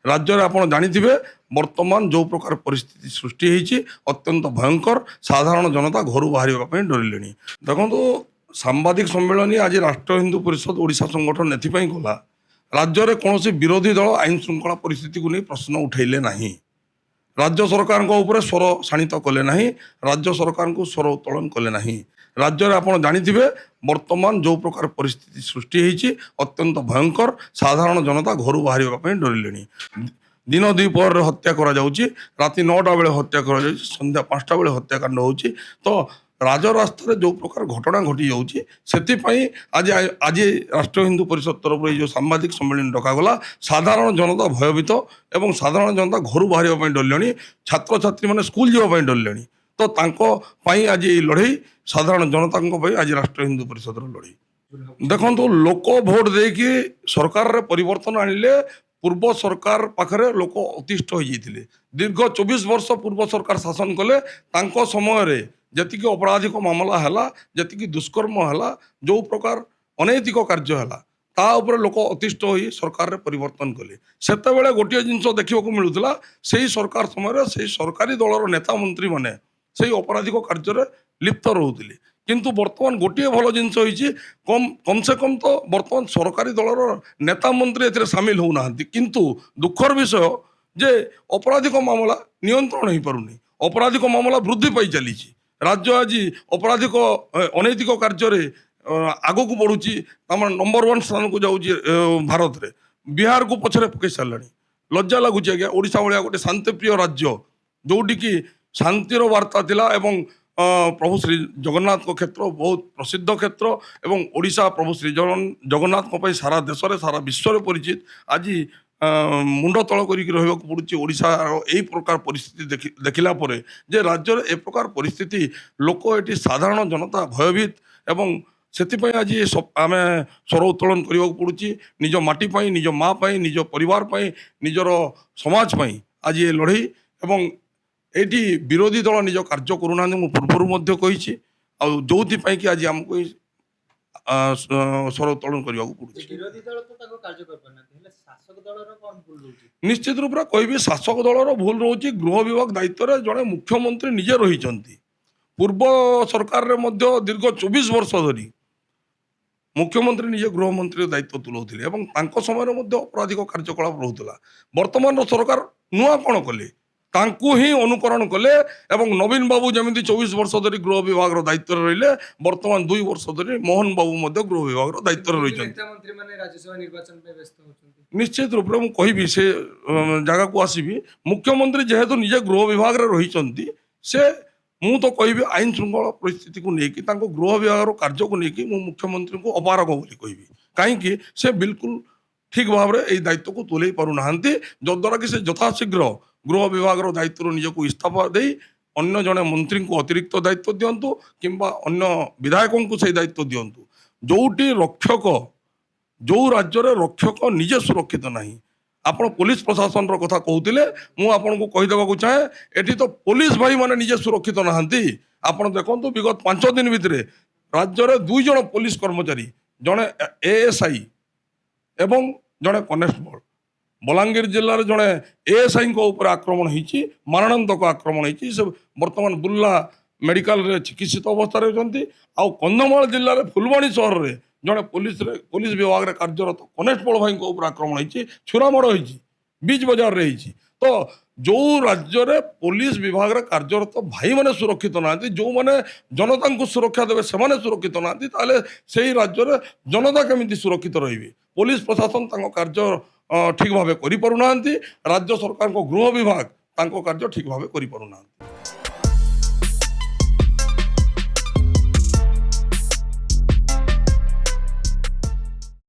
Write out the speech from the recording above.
राज्य में आप जानी बर्तमान जो प्रकार परिस्थिति सृष्टि होती अत्यंत भयंकर साधारण जनता घर बाहर डरले देखो सांबादिक सम्मेलन आज राष्ट्र हिंदू परिषद ओडिशा संगठन एथपाई गला राज्य में कौन विरोधी दल आईन श्रृंखला परिस्थिति को नहीं प्रश्न उठेले नहीं राज्य सरकार स्वर शाणित कले ना राज्य सरकार को स्वर उत्तोलन कले ना राज्य में आप जानी बर्तमान जो प्रकार परिस्थिति सृष्टि होती अत्यंत भयंकर साधारण जनता घर बाहर डरले दिन द्विपहर हत्या करा राति 9टा बेले हत्या करा संध्या 5टा बेले हत्याकांड होची तो राजरास्तार जो प्रकार घटना घटी जाऊँगी आज आज राष्ट्रीय हिंदू परिषद तरफ जो सांबादिक सम्मेलन डकागला साधारण जनता भयभीत एवं साधारण जनता घर बाहर डरले छात्र छात्री मैंने स्कूल जावाई डरले तो आज ये लड़ई साधारण जनता आज राष्ट्रीय हिंदू परिषद लड़ई देखो लोक भोट देकी सरकार रे परिवर्तन आनिले पूर्व सरकार पाखरे लोक अतिष्ठ हो जाते दीर्घ 24 वर्ष पूर्व सरकार शासन कले तांको समय रे जतिक अपराधिक मामला है जतिक दुष्कर्म है जो प्रकार अनैतिक कार्य है ता उपरे लोक अतिष्ठ हो सरकार रे परिवर्तन कले सेते बेले गोटे जिनस देखा मिलूला से सरकार समय से सरकारी दलर नेता मंत्री माने से अपराधिक कार्य लिप्त रोते किंतु बर्तमान गोटे भल जिनस कम से कम तो बर्तमान सरकारी दलर नेता मंत्री ए सामिल होना किंतु दुखर विषय जे अपराधिक मामला नियंत्रण हो पारुनी अपराधिक मामला वृद्धि पाई चली राज्य आज अपराधिक अनैतिक कार्य आग को बढ़ुची नंबर 1 स्थान को जाऊँगी भारत रे बिहार को पछरे पकई सारा लज्जा लगुच आज्ञा ओडिशा भाया गोटे शांतिप्रिय राज्य जोटी की शांतिर वार्ता थिला एवं प्रभु श्री जगन्नाथ को क्षेत्र बहुत प्रसिद्ध क्षेत्र एवं ओडिशा प्रभु श्री जगन्नाथ सारा देश में सारा विश्व में परिचित आज मुंड तल कर पड़ुची ओडिशार यही प्रकार परिस्थिति देखला जे राज्य ए प्रकार परिस्थिति लोक ये साधारण जनता भयभीत एवं से आज आम स्वर उत्तोलन करने पड़ुची निज माटी निज माँ निज परिवार निजर समाज आज ये लड़ई एवं एटी विरोधी दल निज कार्य करूना पूर्वर कही जो कि आज आमको स्वर उत्तोलन करने निश्चित रूप से कह शासक दलर भूल रोचे गृह विभाग दायित्व जड़े मुख्यमंत्री निजे रही पूर्व सरकार रे मध्य दीर्घ 24 वर्ष धरी मुख्यमंत्री निजे गृहमंत्री दायित्व तुलाऊले समय अपराधिक कार्यकलाप रोला वर्तमान सरकार नुआ कौन कले तांकू ही अनुकरण कले एवं नवीन बाबू जमी 24 वर्ष धरी गृह विभाग दायित्व रही वर्तमान 2 वर्ष धरी मोहन बाबू गृह विभाग दायित्व रही निश्चित रूप से कहि से जगह को आसबि मुख्यमंत्री जेहेतु निजे गृह विभाग रही से मु तो कहि आईन श्रृंखला परिस्थिति को लेकिन गृह विभाग कार्य को लेकिन मुख्यमंत्री को अपारग बोली कहि कहीं से बिल्कुल ठीक भाव में दायित्व को तुले पारना जद्वारा कि से यथाशीघ्र गृह विभाग दायित्व निजक इस्तीफा दे अन्य जड़े मंत्री को अतिरिक्त दायित्व दिंतु किंबा अन्य विधायकों को से दायित्व दिंतु जोटी रक्षक जो राज्य में रक्षक निजे सुरक्षित नहीं आपण पुलिस प्रशासन कथा कहते मुझे कहीदेवा चाहे एटी तो पुलिस भाई माने निजे सुरक्षित नहांती आपण देखो विगत 5 दिन भितर राज्य में 2 जन पुलिस कर्मचारी जड़े एएसआई एवं जड़े कनेस्टेबल बलांगीर जिले में जड़े एएसआई आक्रमण होती मारणांतक आक्रमण होती से बर्तमान बुर्ला मेडिकल रे चिकित्सित अवस्था होती आ कंधमाल जिले में फुलवाणी सहर में जड़े पुलिस विभाग में कार्यरत कनेस्टेबल भाई आक्रमण होती छुरामड़ होती बीच बजार रही तो जो राज्य में पुलिस विभाग में कार्यरत भाई मैंने सुरक्षित ना जो मैंने जनता को सुरक्षा देवे से सुरक्षित ना से राज्य में जनता केमी सुरक्षित रे पुलिस प्रशासन कार्य ठीक भाव कर राज्य सरकार को गृह विभाग कार्य ठीक भाव कर।